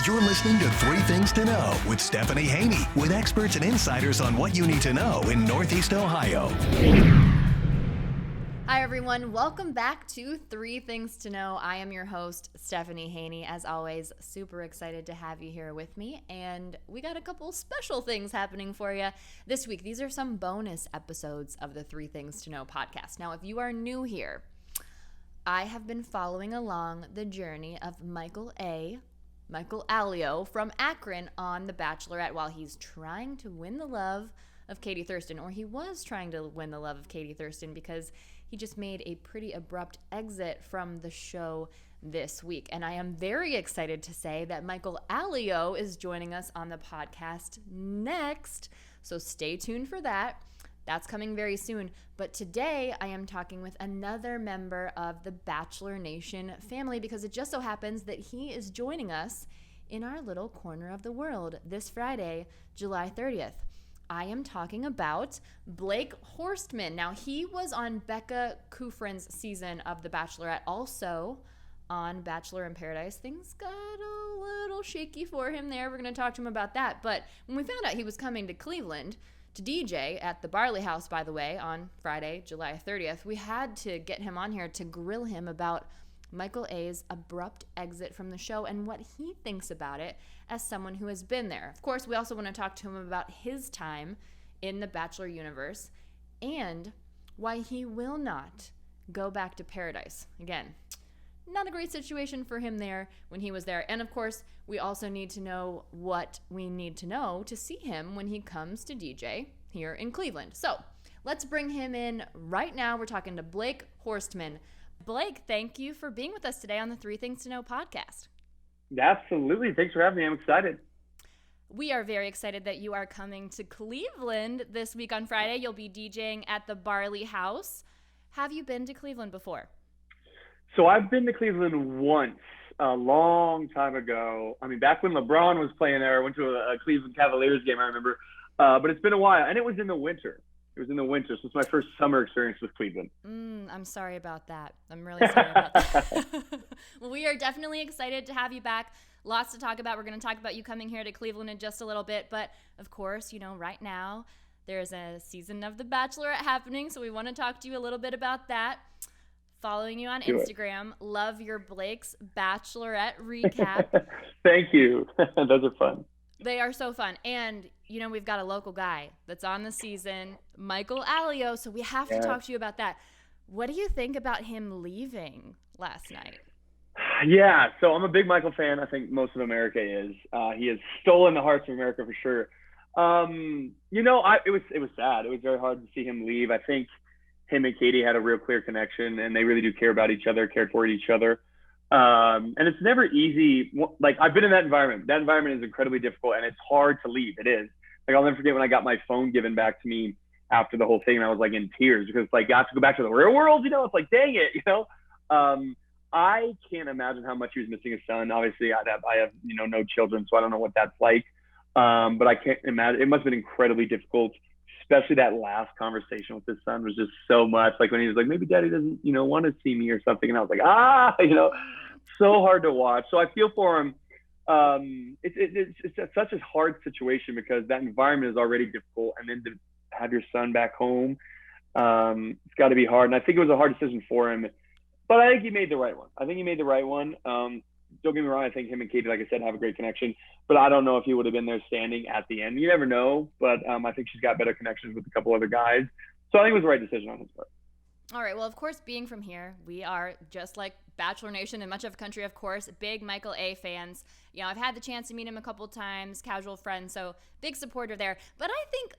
You're listening to Three Things to Know with Stephanie Haney, with experts and insiders on what you need to know in Northeast Ohio. Hi, everyone. Welcome back to Three Things to Know. I am your host, Stephanie Haney. As always, super excited to have you here with me. And we got a couple special things happening for you this week. These are some bonus episodes of the Three Things to Know podcast. Now, if you are new here, I have been following along the journey of Michael Allio from Akron on The Bachelorette while he's trying to win the love of Katie Thurston, or he was trying to win the love of Katie Thurston because he just made a pretty abrupt exit from the show this week. And I am very excited to say that Michael Allio is joining us on the podcast next, so stay tuned for that. That's coming very soon. But today I am talking with another member of the Bachelor Nation family because it just so happens that he is joining us in our little corner of the world this Friday, July 30th. I am talking about Blake Horstmann. Now, he was on Becca Kufrin's season of The Bachelorette, also on Bachelor In Paradise. Things got a little shaky for him there. We're going to talk to him about that. But when we found out he was coming to Cleveland to DJ at the Barley house, by the way, on Friday, July 30th, we had to get him on here to grill him about Michael A's abrupt exit from the show and what he thinks about it as someone who has been there. Of course, we also want to talk to him about his time in the Bachelor universe and why he will not go back to Paradise. Again, not a great situation for him there when he was there. And of course, we also need to know what we need to know to see him when he comes to DJ here in Cleveland. So let's bring him in right now. We're talking to Blake Horstmann. Blake, thank you for being with us today on the Three Things to Know podcast. Absolutely. Thanks for having me. I'm excited. We are very excited that you are coming to Cleveland this week on Friday. You'll be DJing at the Barley house. Have you been to Cleveland before? So I've been to Cleveland once a long time ago. I mean, back when LeBron was playing there, I went to a Cleveland Cavaliers game, I remember. But it's been a while, and it was in the winter. It was in the winter, so it's my first summer experience with Cleveland. I'm sorry about that. I'm really sorry about that. Well, we are definitely excited to have you back. Lots to talk about. We're going to talk about you coming here to Cleveland in just a little bit. But, of course, right now there's a season of The Bachelorette happening, so we want to talk to you a little bit about that. Following you on Instagram, love your Blake's Bachelorette recap. Thank you. Those are fun. They are so fun. And, we've got a local guy that's on the season, Michael Allio, so we have to talk to you about that. What do you think about him leaving last night? Yeah, so I'm a big Michael fan. I think most of America is. He has stolen the hearts of America for sure. It was sad. It was very hard to see him leave. I think him and Katie had a real clear connection, and they really do care about each other, cared for each other. And it's never easy. Like, I've been in that environment. That environment is incredibly difficult, and it's hard to leave. It is. Like, I'll never forget when I got my phone given back to me after the whole thing, and I was like in tears because I got to go back to the real world. It's like, dang it, I can't imagine how much he was missing his son. Obviously, I have no children, so I don't know what that's like. But I can't imagine. It must have been incredibly difficult. Especially that last conversation with his son was just so much. Like when he was like, maybe daddy doesn't, want to see me or something. And I was like, so hard to watch. So I feel for him. It's such a hard situation because that environment is already difficult. And then to have your son back home, it's got to be hard. And I think it was a hard decision for him. But I think he made the right one. Don't get me wrong. I think him and Katie, like I said, have a great connection. But I don't know if he would have been there standing at the end. You never know. But I think she's got better connections with a couple other guys. So I think it was the right decision on his part. All right. Well, of course, being from here, we are just like Bachelor Nation and much of the country, of course, big Michael A fans. I've had the chance to meet him a couple times, casual friend, so big supporter there. But I think,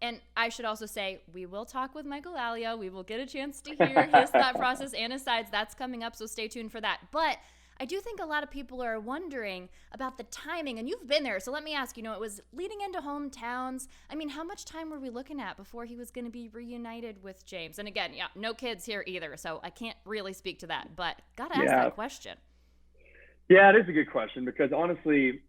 and I should also say, we will talk with Michael Allio. We will get a chance to hear his thought process and his sides. That's coming up, so stay tuned for that. But I do think a lot of people are wondering about the timing, and you've been there, so let me ask, it was leading into hometowns. I mean, how much time were we looking at before he was going to be reunited with James? And again, no kids here either, so I can't really speak to that, but got to ask that question. Yeah, it is a good question because honestly,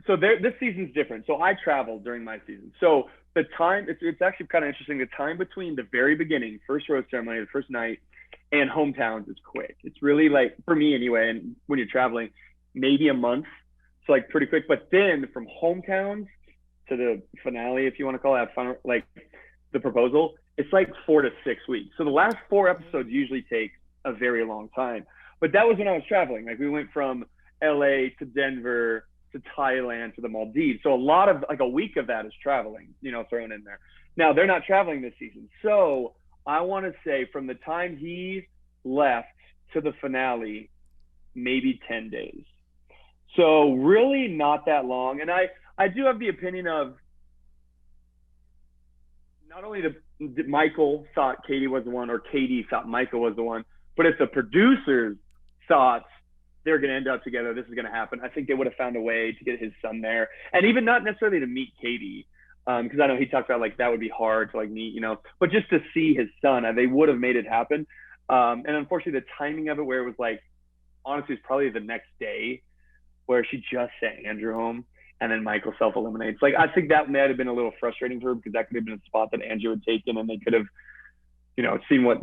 so this season's different. So I traveled during my season. So the time, it's actually kind of interesting. The time between the very beginning, first rose ceremony, the first night, and hometowns is quick. It's really like, for me anyway, and when you're traveling, maybe a month So like pretty quick. But then from hometowns to the finale, if you want to call that, like the proposal, it's like 4 to 6 weeks. So the last 4 episodes usually take a very long time. But that was when I was traveling. Like we went from LA to Denver to Thailand to the Maldives. So a lot of like a week of that is traveling, you know, thrown in there. Now they're not traveling this season. So I want to say from the time he left to the finale, maybe 10 days. So really not that long. And I do have the opinion of not only did Michael thought Katie was the one, or Katie thought Michael was the one, but if the producers thought they're going to end up together, this is going to happen, I think they would have found a way to get his son there. And even not necessarily to meet Katie, because I know he talked about like that would be hard to like meet, you know, but just to see his son, they would have made it happen. And unfortunately, the timing of it, where it was like, honestly, it's probably the next day where she just sent Andrew home and then Michael self-eliminates. Like, I think that might have been a little frustrating for her, because that could have been a spot that Andrew had taken, and they could have, you know, seen what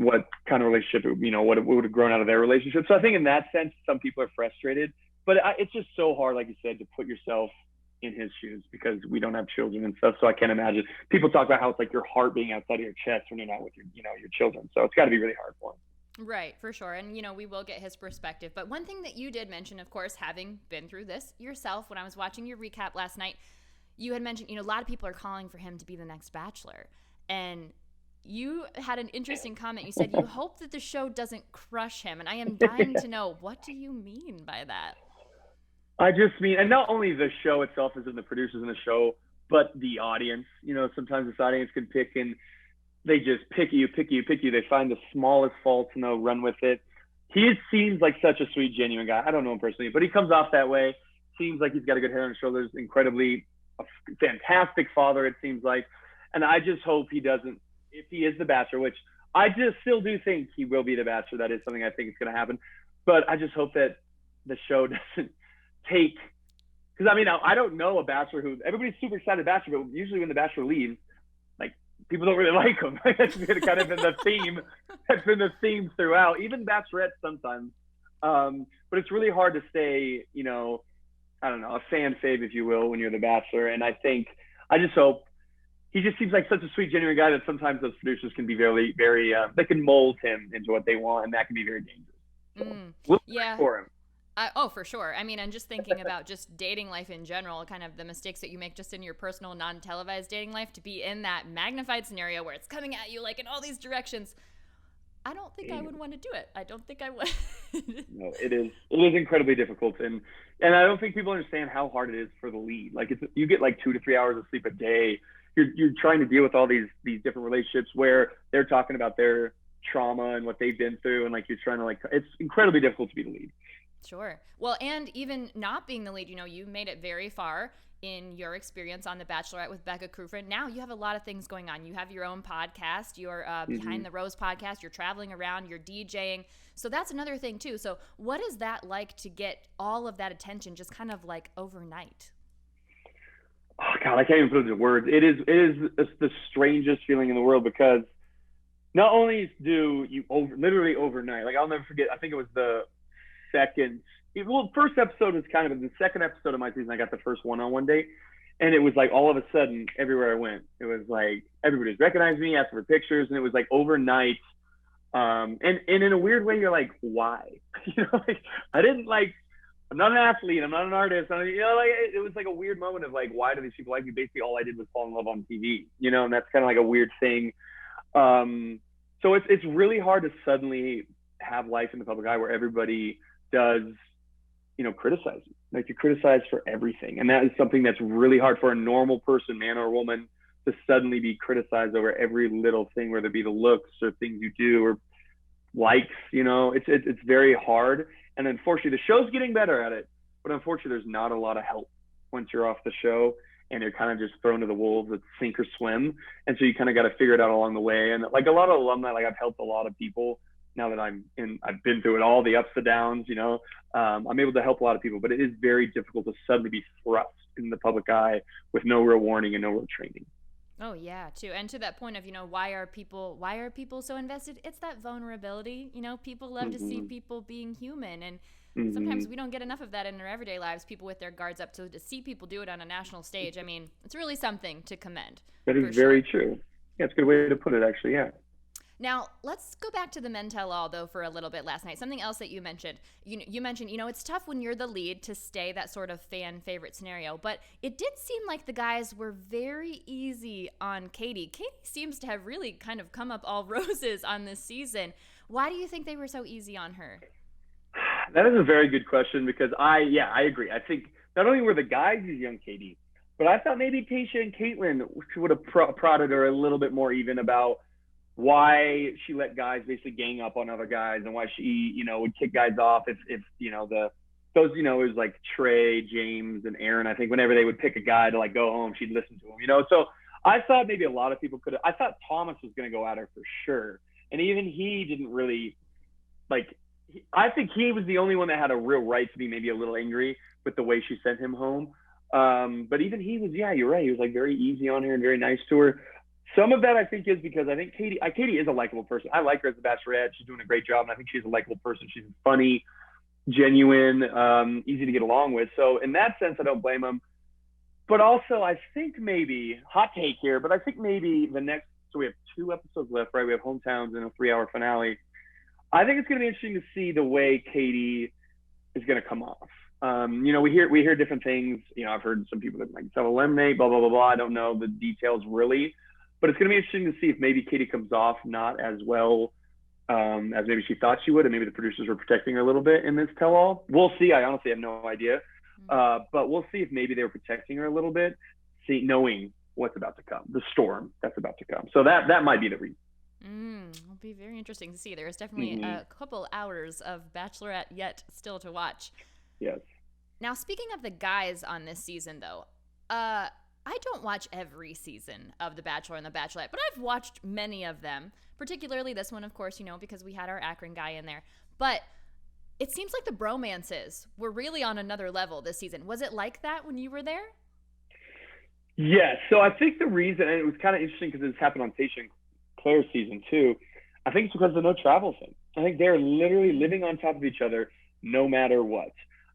kind of relationship, you know, what would have grown out of their relationship. So I think in that sense, some people are frustrated, but it's just so hard, like you said, to put yourself in his shoes, because we don't have children and stuff. So I can't imagine. People talk about how it's like your heart being outside of your chest when you're not with your, you know, your children. So it's got to be really hard for him. Right, for sure. And, you know, we will get his perspective. But one thing that you did mention, of course, having been through this yourself, when I was watching your recap last night, you had mentioned, you know, a lot of people are calling for him to be the next Bachelor. And you had an interesting comment. You said you hope that the show doesn't crush him. And I am dying to know, what do you mean by that? I just mean, and not only the show itself as in the producers in the show, but the audience. You know, sometimes this audience can pick, and they just pick you. They find the smallest faults and they'll run with it. He seems like such a sweet, genuine guy. I don't know him personally, but he comes off that way. Seems like he's got a good head on his shoulders, incredibly a fantastic father, it seems like. And I just hope he doesn't, if he is the Bachelor, which I just still do think he will be the Bachelor. That is something I think is going to happen. But I just hope that the show doesn't take, because I mean, I don't know a Bachelor who, everybody's super excited Bachelor, but usually when the Bachelor leaves, like, people don't really like him. That's been kind of been the theme. That's been the theme throughout, even Bachelorette sometimes. But it's really hard to stay, you know, I don't know, a fan fave, if you will, when you're the Bachelor. And I just hope, he just seems like such a sweet, genuine guy that sometimes those producers can be very, very, they can mold him into what they want, and that can be very dangerous. So, we'll yeah. For him. Oh, for sure. I mean, and just thinking about just dating life in general, kind of the mistakes that you make just in your personal, non-televised dating life, to be in that magnified scenario where it's coming at you like in all these directions. I don't think I would want to do it. I don't think I would. No, it is incredibly difficult. And I don't think people understand how hard it is for the lead. Like, you get like 2 to 3 hours of sleep a day. You're trying to deal with all these different relationships where they're talking about their trauma and what they've been through. And like, you're trying to like, it's incredibly difficult to be the lead. Sure. Well, and even not being the lead, you know, you made it very far in your experience on The Bachelorette with Becca Kufrin. Now you have a lot of things going on. You have your own podcast, your Behind the Rose podcast, you're traveling around, you're DJing. So that's another thing too. So what is that like to get all of that attention just kind of like overnight? Oh God, I can't even put it into words. It's the strangest feeling in the world, because not only do you literally overnight, like I'll never forget, I think it was the first episode was kind of the second episode of my season. I got the first one-on-one date, and it was like all of a sudden everywhere I went, it was like everybody was recognizing me, asking for pictures, and it was like overnight. And in a weird way, you're like, why? You know, like I'm not an athlete, I'm not an artist. You know, like it was like a weird moment of like, why do these people like me? Basically, all I did was fall in love on TV. You know, and that's kind of like a weird thing. So it's really hard to suddenly have life in the public eye where everybody does, you know, criticize you. Like, you're criticized for everything. And that is something that's really hard for a normal person, man or woman, to suddenly be criticized over every little thing, whether it be the looks or things you do or likes, you know. It's very hard. And unfortunately, the show's getting better at it, but unfortunately, there's not a lot of help once you're off the show, and you're kind of just thrown to the wolves with sink or swim. And so you kind of got to figure it out along the way. And like a lot of alumni, like I've helped a lot of people now that I've been through it all, the ups and downs, you know. I'm able to help a lot of people, but it is very difficult to suddenly be thrust in the public eye with no real warning and no real training. Oh yeah, too. And to that point of, you know, why are people so invested? It's that vulnerability. You know, people love to see people being human. And sometimes we don't get enough of that in our everyday lives, people with their guards up. So to see people do it on a national stage, I mean, it's really something to commend. That is very true. Yeah, it's a good way to put it, actually, yeah. Now, let's go back to the men tell all, though, for a little bit last night. Something else that you mentioned. You mentioned, it's tough when you're the lead to stay that sort of fan favorite scenario. But it did seem like the guys were very easy on Katie. Katie seems to have really kind of come up all roses on this season. Why do you think they were so easy on her? That is a very good question because I agree. I think not only were the guys easy on Katie, but I thought maybe Tayshia and Caitlin would have prodded her a little bit more even about why she let guys basically gang up on other guys and why she, would kick guys off if it was like Trey, James, and Aaron. I think whenever they would pick a guy to like go home, she'd listen to him, So I thought maybe a lot of people could have. I thought Thomas was going to go at her for sure, and even he didn't really I think he was the only one that had a real right to be maybe a little angry with the way she sent him home. But even he was, you're right. He was like very easy on her and very nice to her. Some of that I think is because I think Katie is a likable person. I like her as a Bachelorette. She's doing a great job, and I think she's a likable person. She's funny, genuine, easy to get along with. So in that sense, I don't blame him. But also, I think maybe, hot take here, but I think maybe so we have 2 episodes left, right? We have Hometowns and a 3-hour finale. I think it's going to be interesting to see the way Katie is going to come off. We hear different things. I've heard some people that might self-eliminate, blah, blah, blah, blah. I don't know the details really. But it's going to be interesting to see if maybe Katie comes off not as well as maybe she thought she would, and maybe the producers were protecting her a little bit in this tell-all. We'll see. I honestly have no idea. But we'll see if maybe they were protecting her a little bit, knowing what's about to come, the storm that's about to come. So that might be the reason. It'll be very interesting to see. There's definitely a couple hours of Bachelorette yet still to watch. Yes. Now, speaking of the guys on this season, though, I don't watch every season of The Bachelor and The Bachelorette, but I've watched many of them, particularly this one, of course, because we had our Akron guy in there. But it seems like the bromances were really on another level this season. Was it like that when you were there? Yes. So I think the reason, and it was kind of interesting because this happened on Tayshia and Claire's season too, I think it's because of the no travel thing. I think they're literally living on top of each other no matter what.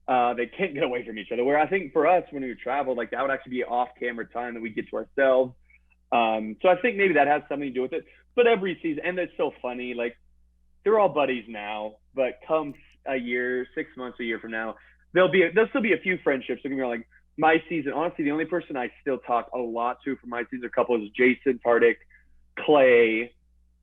They can't get away from each other. Where I think for us, when we travel, that would actually be off-camera time that we get to ourselves. So I think maybe that has something to do with it. But every season, and it's so funny, they're all buddies now, but come a year, 6 months, a year from now, there'll still be a few friendships. They're gonna be like my season. Honestly, the only person I still talk a lot to from my season couple is Jason Tardik, Clay,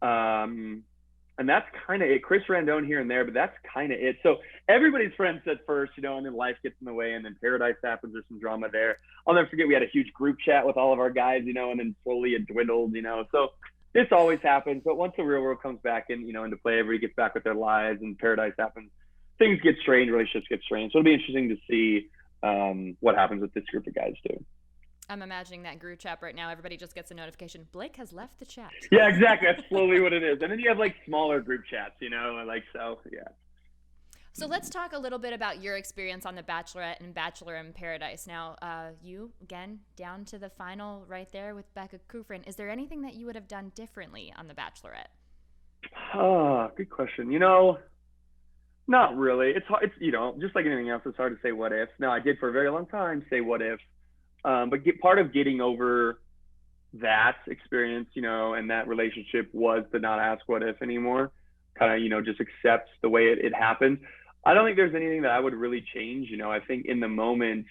and that's kind of it. Chris Randone here and there, but that's kind of it. So everybody's friends at first, and then life gets in the way, and then Paradise happens. There's some drama there. I'll never forget we had a huge group chat with all of our guys, and then slowly it dwindled, So this always happens. But once the real world comes back in, into play, everybody gets back with their lives, and Paradise happens. Things get strained, relationships get strained. So it'll be interesting to see what happens with this group of guys too. I'm imagining that group chat right now. Everybody just gets a notification. Blake has left the chat. Yeah, exactly. That's slowly what it is. And then you have smaller group chats, yeah. So let's talk a little bit about your experience on The Bachelorette and Bachelor in Paradise. Now, you, again, down to the final right there with Becca Kufrin. Is there anything that you would have done differently on The Bachelorette? Oh, good question. Not really. It's hard. It's, just like anything else, it's hard to say what if. Now, I did for a very long time say what if. But part of getting over that experience, and that relationship was to not ask what if anymore, kind of, just accept the way it happened. I don't think there's anything that I would really change. I think in the moment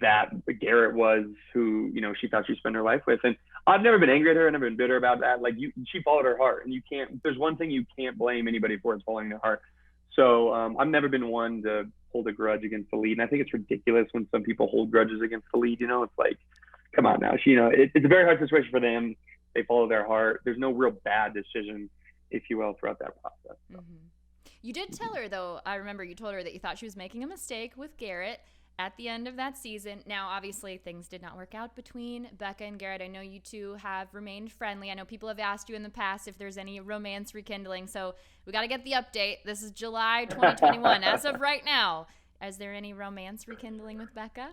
that Garrett was who, she thought she'd spend her life with. And I've never been angry at her. I've never been bitter about that. She followed her heart, and there's one thing you can't blame anybody for, is following their heart. So I've never been one to hold a grudge against the lead. And I think it's ridiculous when some people hold grudges against the lead. It's like, come on now. It's a very hard situation for them. They follow their heart. There's no real bad decision, if you will, throughout that process. So. Mm-hmm. You did tell her, though, I remember you told her that you thought she was making a mistake with Garrett at the end of that season. Now, obviously, things did not work out between Becca and Garrett. I know you two have remained friendly. I know people have asked you in the past if there's any romance rekindling. So we got to get the update. This is July 2021. As of right now, is there any romance rekindling with Becca?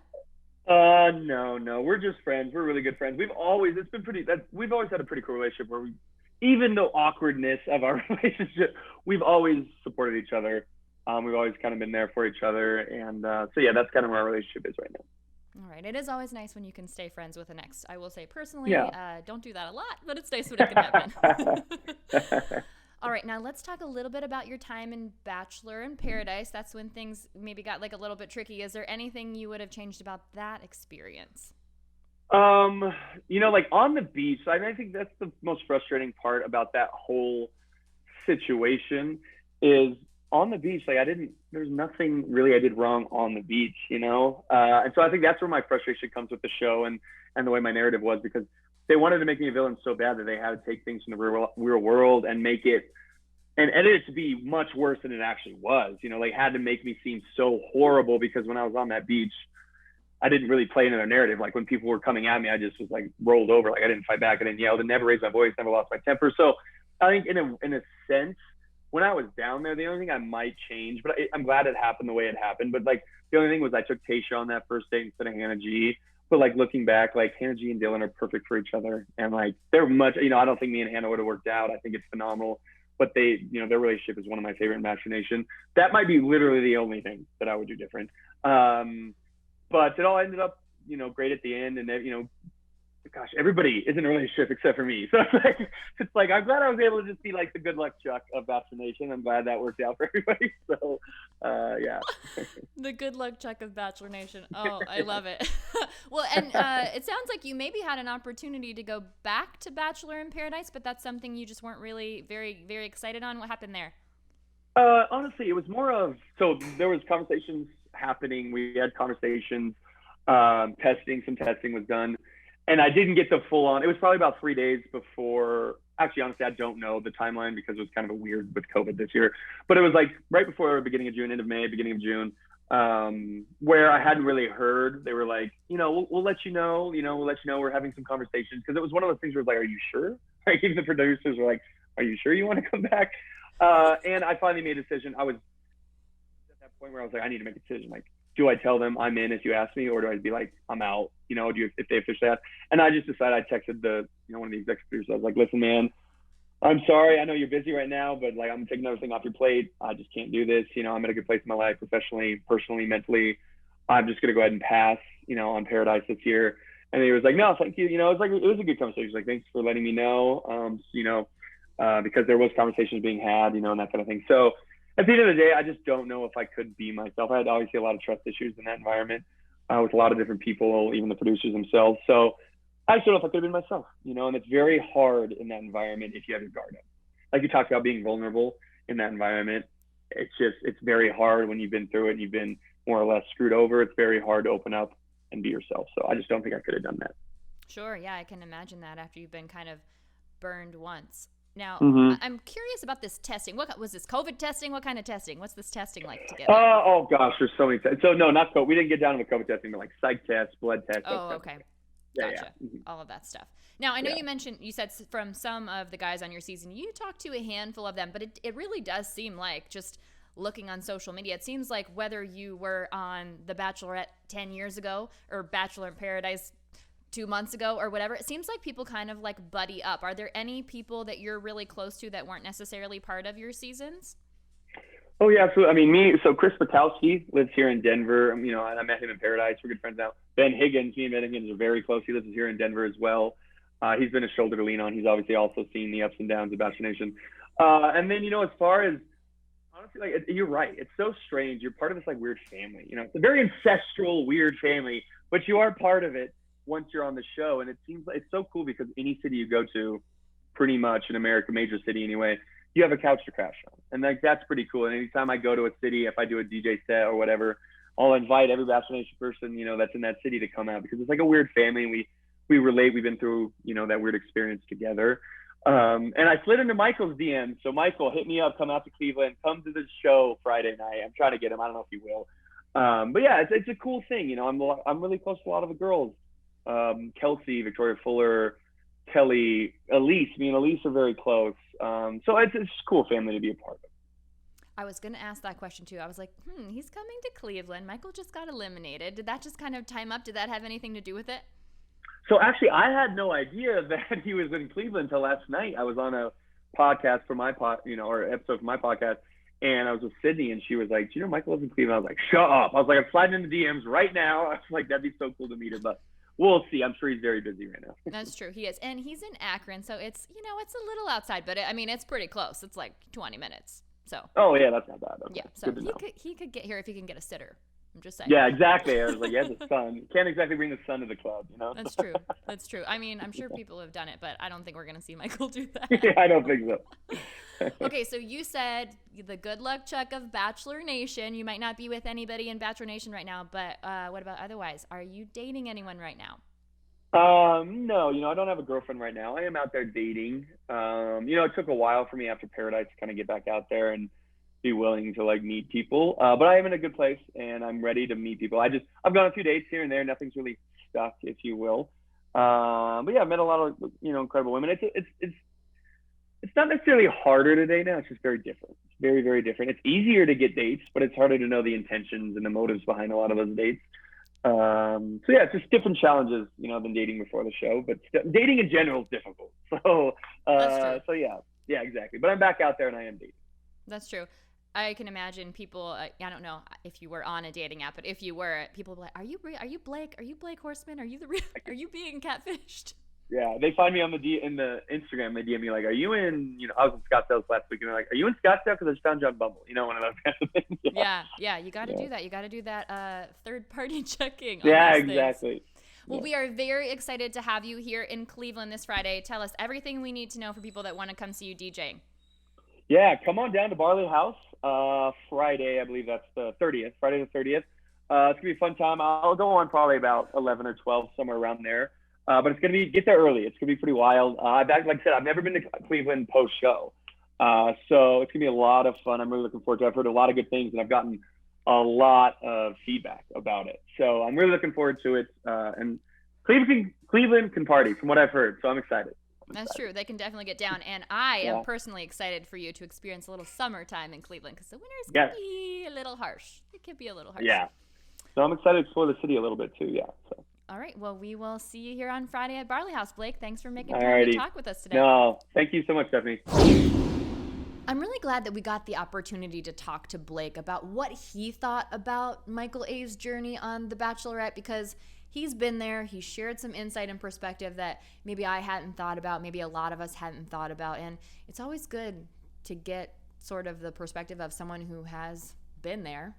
No. We're just friends. We're really good friends. We've always had a pretty cool relationship where even the awkwardness of our relationship, we've always supported each other. We've always kind of been there for each other. And so, yeah, that's kind of where our relationship is right now. All right. It is always nice when you can stay friends with an ex. I will say personally, Yeah. don't do that a lot, but it's nice when it can happen. All right. Now let's talk a little bit about your time in Bachelor in Paradise. That's when things maybe got like a little bit tricky. Is there anything you would have changed about that experience? Like on the beach, I think that's the most frustrating part about that whole situation is on the beach, like there's nothing really I did wrong on the beach, and so I think that's where my frustration comes with the show and the way my narrative was, because they wanted to make me a villain so bad that they had to take things from the real world and make it and edit it to be much worse than it actually was. They had to make me seem so horrible, because when I was on that beach, I didn't really play into their narrative. Like when people were coming at me, I just was like rolled over. Like I didn't fight back. I didn't yell. I never raised my voice. Never lost my temper. So I think in a sense, when I was down there, the only thing I might change, but I'm glad it happened the way it happened. But like the only thing was I took Tayshia on that first date instead of Hannah G. But like looking back, like Hannah G and Dylan are perfect for each other. And like they're much, I don't think me and Hannah would have worked out. I think it's phenomenal. But their relationship is one of my favorite in Bachelor Nation. That might be literally the only thing that I would do different. But it all ended up, great at the end. And gosh, everybody is in a relationship except for me. So it's like I'm glad I was able to just be like the good luck Chuck of Bachelor Nation. I'm glad that worked out for everybody. So yeah. The good luck Chuck of Bachelor Nation. Oh, I love it. Well, and it sounds like you maybe had an opportunity to go back to Bachelor in Paradise, but that's something you just weren't really very, very excited on. What happened there? Honestly, it was more of, so there was conversations happening. We had conversations, some testing was done. And I didn't get the full on. It was probably about 3 days before. Actually, honestly, I don't know the timeline because it was kind of a weird with COVID this year. But it was like right before beginning of June, end of May, beginning of June, where I hadn't really heard. They were like, we'll let you know. We'll let you know. We're having some conversations, because it was one of those things where it was like, are you sure? Like even the producers were like, are you sure you want to come back? And I finally made a decision. I was at that point where I was like, I need to make a decision. Like, do I tell them I'm in if you ask me, or do I be like, I'm out? If they officially ask? And I just decided, I texted one of the executive producers. I was like, listen, man, I'm sorry. I know you're busy right now, but like, I'm taking another thing off your plate. I just can't do this. I'm in a good place in my life, professionally, personally, mentally. I'm just going to go ahead and pass, on Paradise this year. And he was like, no, thank you. It was a good conversation. He's like, thanks for letting me know. Because there was conversations being had, and that kind of thing. So at the end of the day, I just don't know if I could be myself. I had obviously a lot of trust issues in that environment with a lot of different people, even the producers themselves. So I just don't know if I could have been myself, and it's very hard in that environment if you have your guard up. Like you talked about being vulnerable in that environment. It's very hard when you've been through it and you've been more or less screwed over. It's very hard to open up and be yourself. So I just don't think I could have done that. Sure. Yeah, I can imagine that after you've been kind of burned once. Now, I'm curious about this testing. What was this, COVID testing? What kind of testing? What's this testing like to get? Oh gosh, there's so many tests. So no, not COVID. We didn't get down to the COVID testing, but like psych tests, blood tests. Oh, okay. Gotcha. Yeah. All of that stuff. Now, I know you said from some of the guys on your season, you talked to a handful of them, but it really does seem like, just looking on social media, it seems like whether you were on The Bachelorette 10 years ago or Bachelor in Paradise 2 months ago or whatever, it seems like people kind of like buddy up. Are there any people that you're really close to that weren't necessarily part of your seasons? Oh yeah, absolutely. I mean, so Chris Patowski lives here in Denver. And I met him in Paradise. We're good friends now. Ben Higgins, me and Ben Higgins are very close. He lives here in Denver as well. He's been a shoulder to lean on. He's obviously also seen the ups and downs of Bachelor Nation. And then, as far as, honestly, like, you're right. It's so strange. You're part of this like weird family. It's a very ancestral, weird family, but you are part of it once you're on the show. And it seems like it's so cool because any city you go to, pretty much in America, major city anyway, you have a couch to crash on. And like, that's pretty cool. And anytime I go to a city, if I do a DJ set or whatever, I'll invite every Bachelor Nation person, that's in that city to come out, because it's like a weird family. And we relate. We've been through, that weird experience together. And I slid into Michael's DM. So Michael, hit me up, come out to Cleveland, come to the show Friday night. I'm trying to get him. I don't know if he will. But yeah, it's a cool thing. I'm really close to a lot of the girls. Kelsey, Victoria Fuller, Kelly, Elise. Me and Elise are very close. So it's a cool family to be a part of. I was going to ask that question too. I was like, he's coming to Cleveland. Michael just got eliminated. Did that just kind of time up? Did that have anything to do with it? So actually, I had no idea that he was in Cleveland until last night. I was on a podcast for my or episode for my podcast, And I was with Sydney, and she was like, "Do you know Michael lives in Cleveland?" I was like, "Shut up!" I was like, "I'm sliding into DMs right now." I was like, "That'd be so cool to meet her," but we'll see. I'm sure he's very busy right now. That's true. He is. And he's in Akron, so it's, it's a little outside, but it's pretty close. It's like 20 minutes. So. Oh, yeah, that's not bad. Okay. Yeah, so he could get here if he can get a sitter. I'm just saying. Yeah, exactly. I was like, he has a son. Can't exactly bring the son to the club, you know? That's true. That's true. I mean, I'm sure people have done it, but I don't think we're going to see Michael do that. Yeah, I don't think so. Okay, so you said the good luck Chuck of Bachelor Nation. You might not be with anybody in Bachelor Nation right now, but what about otherwise? Are you dating anyone right now? No, I don't have a girlfriend right now. I am out there dating. It took a while for me after Paradise to kind of get back out there and be willing to like meet people. But I am in a good place and I'm ready to meet people. I've gone a few dates here and there. Nothing's really stuck, if you will. But yeah, I've met a lot of, incredible women. It's not necessarily harder to date now. It's just very different. It's very, very different. It's easier to get dates, but it's harder to know the intentions and the motives behind a lot of those dates. So yeah, it's just different challenges, than dating before the show, but dating in general is difficult. So yeah, exactly. But I'm back out there and I am dating. That's true. I can imagine people, I don't know if you were on a dating app, but if you were, people would be like, are you Blake? Are you Blake Horstmann? Are you being catfished? Yeah, they find me in the Instagram. They DM me like, "Are you in?" I was in Scottsdale last week, and they're like, "Are you in Scottsdale?" Because I just found you on Bumble. One of those kinds of things. Yeah. You got to do that. You got to do that third-party checking. Yeah, exactly. Well, we are very excited to have you here in Cleveland this Friday. Tell us everything we need to know for people that want to come see you DJing. Yeah, come on down to Barley House Friday. I believe that's the 30th. Friday the 30th. It's gonna be a fun time. I'll go on probably about 11 or 12, somewhere around there. But it's going to get there early. It's going to be pretty wild. Like I said, I've never been to Cleveland post-show. So it's going to be a lot of fun. I'm really looking forward to it. I've heard a lot of good things, and I've gotten a lot of feedback about it. So I'm really looking forward to it. And Cleveland can party, from what I've heard. So I'm excited. That's true. They can definitely get down. And I am personally excited for you to experience a little summertime in Cleveland because the winters can be a little harsh. It can be a little harsh. Yeah. So I'm excited to explore the city a little bit, too. Yeah. So. All right. Well, we will see you here on Friday at Barley House, Blake. Thanks for making time to talk with us today. No, thank you so much, Stephanie. I'm really glad that we got the opportunity to talk to Blake about what he thought about Michael A's journey on The Bachelorette, because he's been there. He shared some insight and perspective that maybe I hadn't thought about, maybe a lot of us hadn't thought about. And it's always good to get sort of the perspective of someone who has been there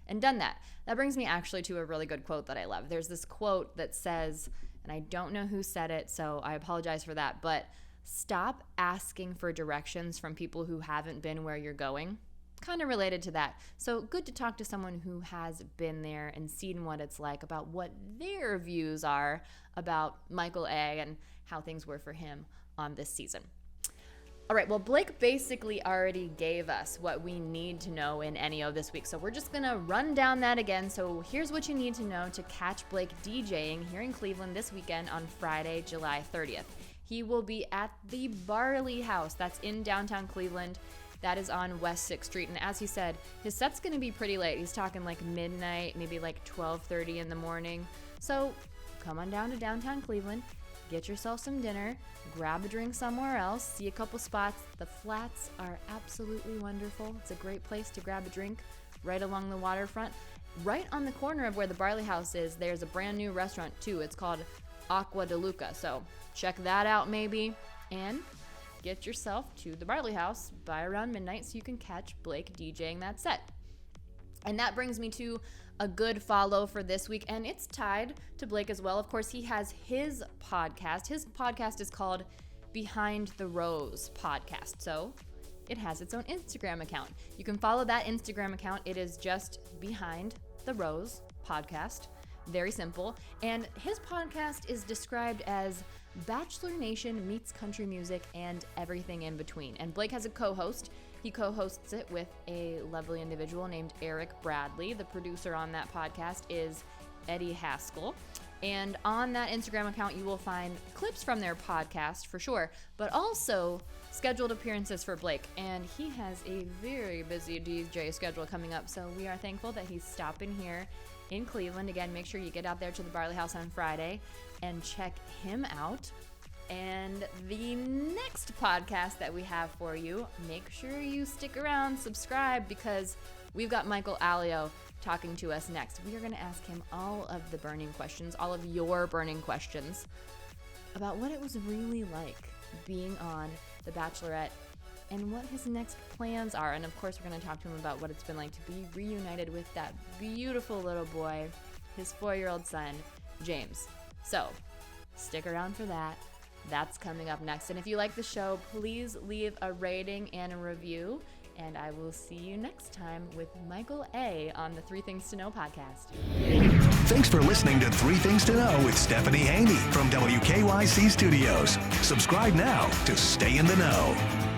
and done that. That brings me actually to a really good quote that I love. There's this quote that says, and I don't know who said it, so I apologize for that, but stop asking for directions from people who haven't been where you're going. Kind of related to that. So good to talk to someone who has been there and seen what it's like, about what their views are about Michael A and how things were for him on this season. All right, well, Blake basically already gave us what we need to know in NEO this week, so we're just going to run down that again. So here's what you need to know to catch Blake DJing here in Cleveland this weekend on Friday, July 30th. He will be at the Barley House. That's in downtown Cleveland. That is on West 6th Street. And as he said, his set's going to be pretty late. He's talking like midnight, maybe like 12:30 in the morning. So come on down to downtown Cleveland. Get yourself some dinner, grab a drink somewhere else, see a couple spots. The flats are absolutely wonderful. It's a great place to grab a drink right along the waterfront. Right on the corner of where the Barley House is, there's a brand new restaurant too. It's called Aqua de Luca. So check that out maybe, and get yourself to the Barley House by around midnight so you can catch Blake DJing that set. And that brings me to a good follow for this week, and it's tied to Blake as well. Of course, he has his podcast. His podcast is called Behind the Rose Podcast, so it has its own Instagram account. You can follow that Instagram account. It is just Behind the Rose Podcast. Very simple. And his podcast is described as Bachelor Nation meets country music and everything in between. And Blake has a co-host. He co-hosts it with a lovely individual named Eric Bradley. The producer on that podcast is Eddie Haskell. And on that Instagram account, you will find clips from their podcast for sure, but also scheduled appearances for Blake. And he has a very busy DJ schedule coming up, so we are thankful that he's stopping here in Cleveland. Again, make sure you get out there to the Barley House on Friday and check him out. And the next podcast that we have for you, make sure you stick around, subscribe, because we've got Michael Allio talking to us next. We are going to ask him all of the burning questions, all of your burning questions about what it was really like being on The Bachelorette and what his next plans are. And of course, we're going to talk to him about what it's been like to be reunited with that beautiful little boy, his 4-year-old son, James. So stick around for that. That's coming up next. And if you like the show, please leave a rating and a review. And I will see you next time with Michael A. on the 3 Things to Know podcast. Thanks for listening to 3 Things to Know with Stephanie Haney from WKYC Studios. Subscribe now to stay in the know.